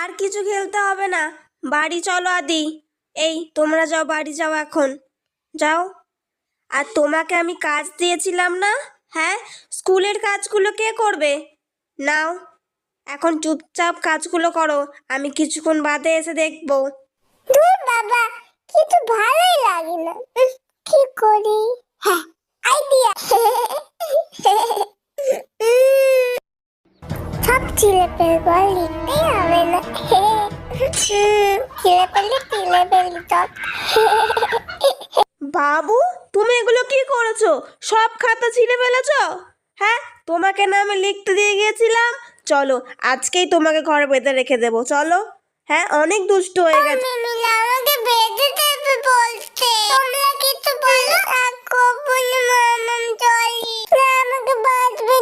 আর কিছু খেলতে হবে না, বাড়ি চলো আদি। এই তোমরা যাও, বাড়ি যাও এখন, যাও। আর তোমাকে আমি কাজ দিয়েছিলাম না? হ্যাঁ, স্কুলের কাজগুলো কে করবে? নাও, এখন চুপচাপ কাজগুলো করো, আমি কিছুক্ষণ বাদে এসে দেখবো। দূর বাবা, কিন্তু ভালোই লাগে না। কি করি? হ্যাঁ, আইডিয়া। সব ছিলে পেলে লিখতেই হবে না। ছিলে পেলে সব। বাবু, তুমি এগুলো কি করেছো? সব খাতা ছিঁড়ে ফেলেছো? হ্যাঁ, তোমাকে না আমি লিখতে দিয়ে গিয়েছিলাম। চলো, আজকেই তোমাকে ঘরে বেঁধে রেখে দেবো, চলো। হ্যাঁ, অনেক দুষ্ট হয়ে গেছে। মিমিলা আমাকে বেঁধে দেবে বলছে। তোমরা কিছু বলো।